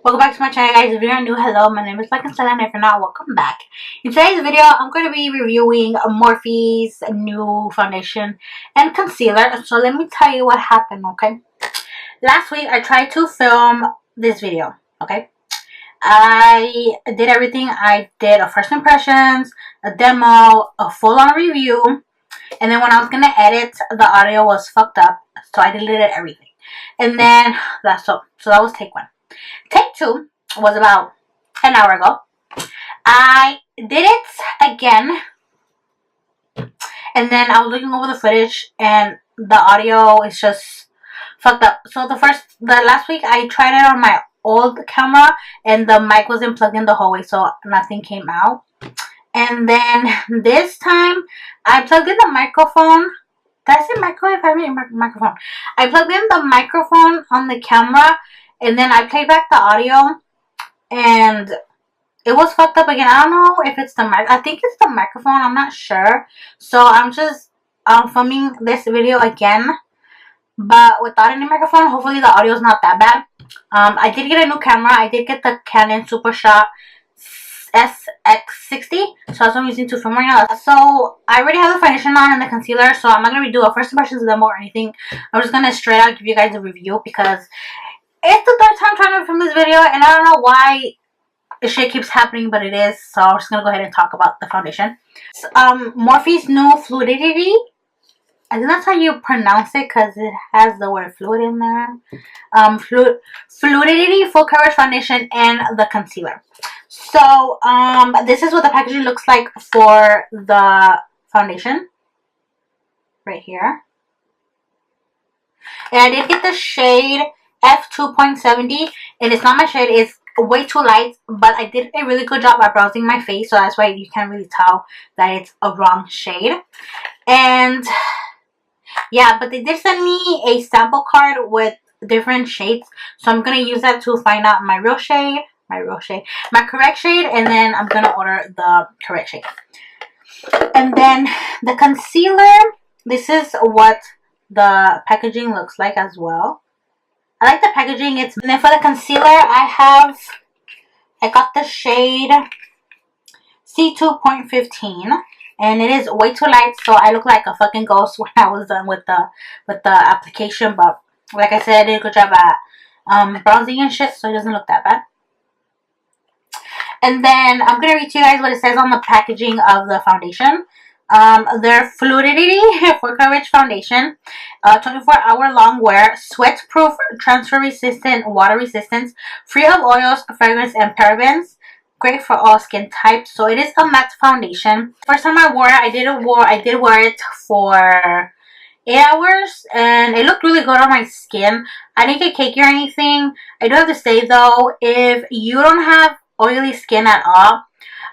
Welcome back to my channel, guys. If you're new, hello, my name is BlancaEstela, and if you're not, welcome back. In today's video, I'm going to be reviewing Morphe's new foundation and concealer. So let me tell you what happened, okay? Last week, I tried to film this video, okay? I did everything. I did a first impressions, a demo, a full-on review, and then when I was going to edit, the audio was fucked up, so I deleted everything. And then, so that was take one. Take two was about an hour ago. I did it again, and then I was looking over the footage, and the audio is just fucked up. So the last week I tried it on my old camera, and the mic wasn't plugged in the whole way, so nothing came out. And then this time I plugged in the microphone. Did I say microwave? I mean microphone. I plugged in the microphone on the camera, and then I played back the audio, and it was fucked up again. I don't know if it's the mic. I think it's the microphone. I'm not sure. So I'm just filming this video again, but without any microphone. Hopefully the audio is not that bad. I did get a new camera. I did get the Canon SuperShot SX60, so that's what I'm using to film right now. So I already have the foundation on and the concealer, so I'm not gonna redo a first impressions demo or anything. I'm just gonna straight out give you guys a review because it's the third time trying to film this video, and I don't know why this shit keeps happening, but it is. So I'm just gonna go ahead and talk about the foundation. Morphe's new Fluidity. I think that's how you pronounce it because it has the word fluid in there. Fluidity Full Coverage Foundation and the concealer. So this is what the packaging looks like for the foundation. Right here. And I did get the shade F2.70, and it's not my shade, it's way too light, but I did a really good job at bronzing my face, so that's why you can't really tell that it's a wrong shade. And yeah, but they did send me a sample card with different shades, so I'm gonna use that to find out my correct shade, and then I'm gonna order the correct shade. And then the concealer, this is what the packaging looks like as well. I like the packaging. And then for the concealer, I got the shade C2.15, and it is way too light, so I look like a fucking ghost when I was done with the application. But like I said, I did a good job at bronzing and shit, so it doesn't look that bad. And then I'm gonna read to you guys what it says on the packaging of the foundation. Their Fluidity Full Coverage Foundation, 24-hour long wear, sweat proof, transfer resistant, water resistance, free of oils, fragrance, and parabens. Great for all skin types. So it is a matte foundation. First time I wore it, I did wear it for 8 hours, and it looked really good on my skin. I didn't get cakey or anything. I do have to say though, if you don't have oily skin at all,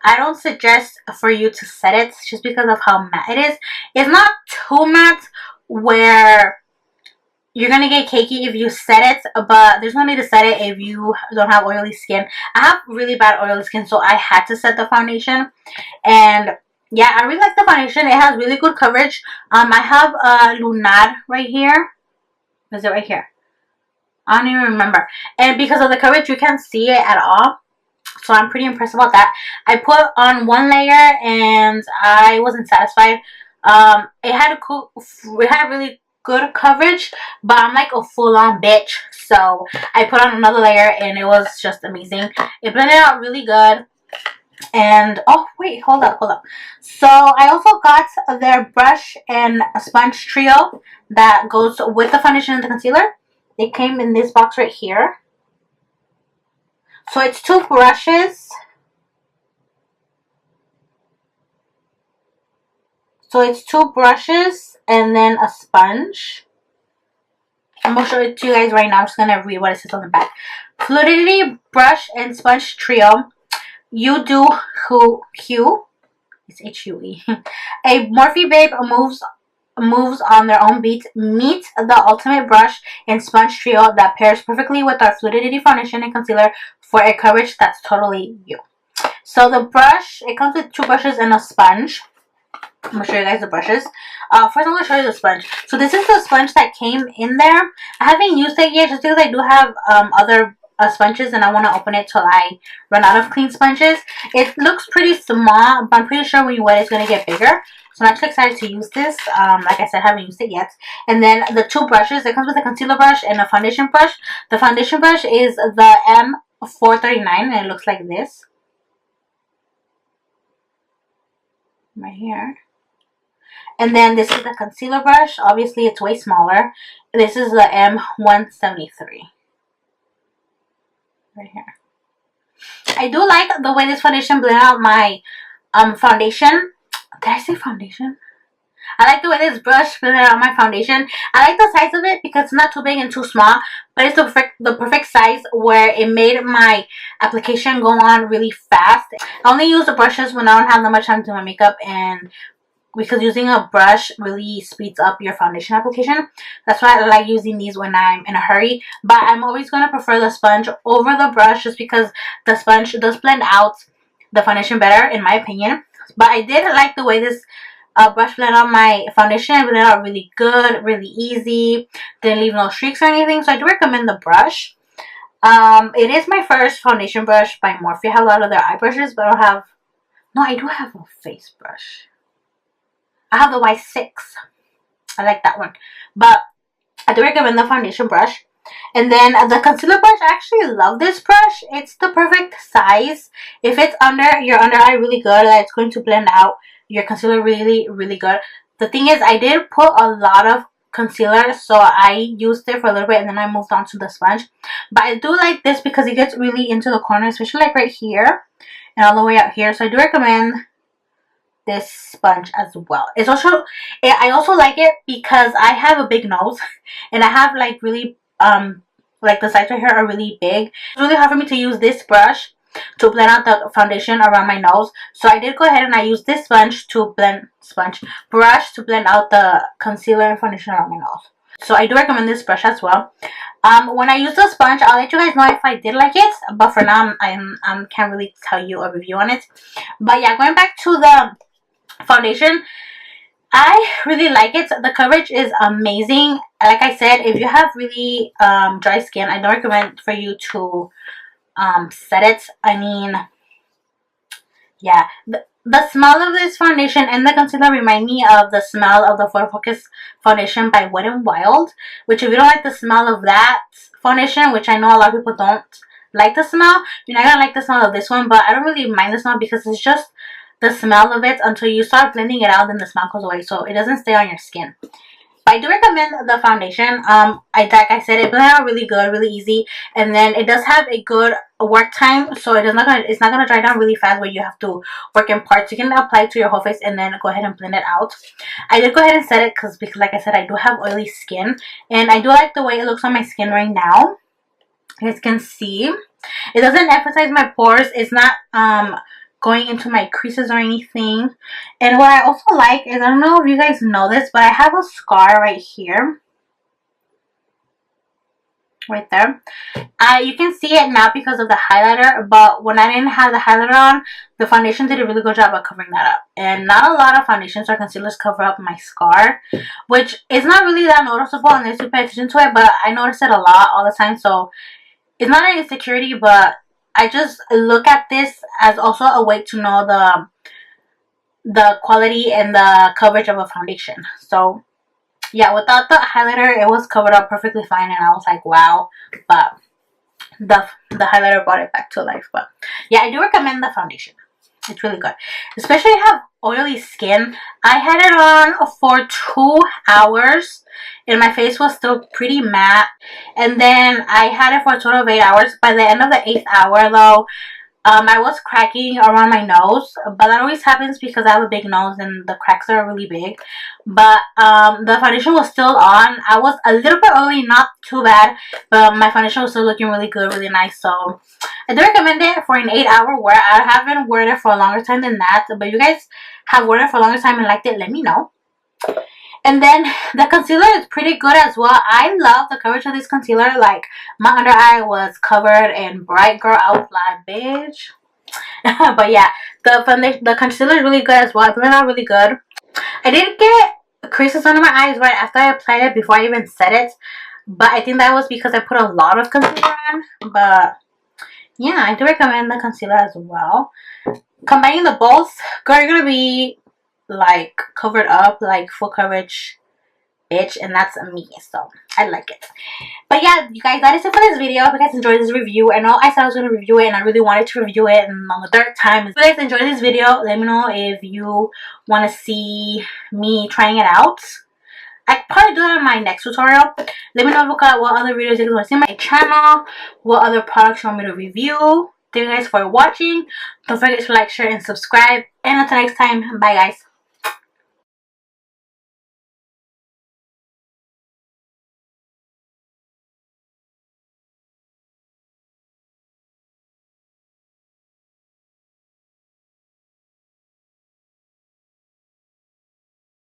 I don't suggest for you to set it just because of how matte it is. It's not too matte where you're gonna get cakey if you set it, but there's no need to set it if you don't have oily skin. I have really bad oily skin, so I had to set the foundation. And yeah, I really like the foundation. It has really good coverage. I have a Lunar right here. Is it right here? I don't even remember. And because of the coverage, you can't see it at all. So I'm pretty impressed about that. I put on one layer and I wasn't satisfied. It had really good coverage, but I'm like a full-on bitch. So I put on another layer and it was just amazing. It blended out really good. And oh wait, hold up. So I also got their brush and sponge trio that goes with the foundation and the concealer. They came in this box right here. So it's two brushes. And then a sponge. I'm going to show it to you guys right now. I'm just going to read what it says on the back. Fluidity Brush and Sponge Trio. You do Hue. It's H-U-E. A Morphe babe moves on their own beat. Meet the ultimate brush and sponge trio that pairs perfectly with our Fluidity foundation and concealer for a coverage that's totally you. So the brush, it comes with two brushes and a sponge. I'm going to show you guys the brushes. First I'm going to show you the sponge. So this is the sponge that came in there. I haven't used it yet just because I do have other sponges, and I want to open it till I run out of clean sponges. It looks pretty small, but I'm pretty sure when you wet it, it's going to get bigger. So I'm actually excited to use this. Like I said, I haven't used it yet. And then the two brushes, it comes with a concealer brush and a foundation brush. The foundation brush is the M439, and it looks like this. Right here. And then this is the concealer brush. Obviously, it's way smaller. This is the M173. Right here. I do like the way this foundation blends out my foundation. Did I say foundation? I like the way this brush blended out my foundation. I like the size of it because it's not too big and too small, but it's the perfect size where it made my application go on really fast. I only use the brushes when I don't have that much time to do my makeup, and because using a brush really speeds up your foundation application. That's why I like using these when I'm in a hurry. But I'm always going to prefer the sponge over the brush just because the sponge does blend out the foundation better, in my opinion. But I did like the way this brush blended out my foundation. It blended out really good, really easy. Didn't leave no streaks or anything. So I do recommend the brush. It is my first foundation brush by Morphe. I have a lot of their eye brushes, but I don't have... No, I do have a face brush. I have the Y6. I like that one. But I do recommend the foundation brush. And then the concealer brush, I actually love this brush. It's the perfect size. If it's under your under eye really good, it's going to blend out your concealer really, really good. The thing is, I did put a lot of concealer, so I used it for a little bit and then I moved on to the sponge. But I do like this because it gets really into the corner, especially like right here and all the way out here. So I do recommend this sponge as well. It's also, I also like it because I have a big nose and I have like really like the sides right here are really big. It's really hard for me to use this brush to blend out the foundation around my nose, so I did go ahead and I used this brush to blend out the concealer and foundation around my nose. So I do recommend this brush as well. When I use the sponge, I'll let you guys know if I did like it, but for now I can't really tell you a review on it. But yeah, going back to the foundation, I really like it. The coverage is amazing. Like I said, if you have really dry skin, I don't recommend for you to set it. I mean, yeah, the smell of this foundation and the concealer remind me of the smell of the Photo Focus foundation by Wet n Wild, which if you don't like the smell of that foundation, which I know a lot of people don't like the smell, you're not gonna like the smell of this one. But I don't really mind the smell because it's just the smell of it. Until you start blending it out, then the smell goes away, so it doesn't stay on your skin. But I do recommend the foundation. Like I said, it blends out really good, really easy, and then it does have a good work time, so it's not gonna dry down really fast where you have to work in parts. You can apply it to your whole face and then go ahead and blend it out. I did go ahead and set it because like I said, I do have oily skin, and I do like the way it looks on my skin right now. You guys can see it doesn't emphasize my pores. It's not going into my creases or anything. And what I also like is, I don't know if you guys know this, but I have a scar right here, right there. You can see it now because of the highlighter, but when I didn't have the highlighter on, the foundation did a really good job of covering that up. And not a lot of foundations or concealers cover up my scar, which is not really that noticeable unless you pay attention to it, but I notice it a lot all the time. So it's not an insecurity, but I just look at this as also a way to know the quality and the coverage of a foundation. So yeah, without the highlighter, it was covered up perfectly fine, and I was like, wow. But the highlighter brought it back to life. But yeah, I do recommend the foundation. It's really good, especially if you have oily skin. I had it on for 2 hours and my face was still pretty matte, and then I had it for a total of 8 hours. By the end of the 8th hour though, I was cracking around my nose, but that always happens because I have a big nose and the cracks are really big. But the foundation was still on. I was a little bit oily, not too bad, but my foundation was still looking really good, really nice. So I do recommend it for an 8-hour wear. I haven't worn it for a longer time than that, but if you guys have worn it for a longer time and liked it, let me know. And then the concealer is pretty good as well. I love the coverage of this concealer. Like, my under eye was covered in bright girl outline, bitch. But yeah, the concealer is really good as well. It blended out really good. I did get creases under my eyes right after I applied it, before I even set it. but I think that was because I put a lot of concealer on. But yeah, I do recommend the concealer as well. Combining the both, girl, you're gonna be like covered up, like full coverage bitch, and that's me, so I like it. But yeah, you guys, that is it for this video. I hope you guys enjoyed this review. I know I said I was going to review it, and I really wanted to review it, and on the third time. If you guys enjoyed this video, let me know if you want to see me trying it out. I probably do that in my next tutorial. Let me know what other videos you guys want to see on my channel, what other products you want me to review. Thank you guys for watching. Don't forget to like, share, and subscribe. And until next time, bye guys.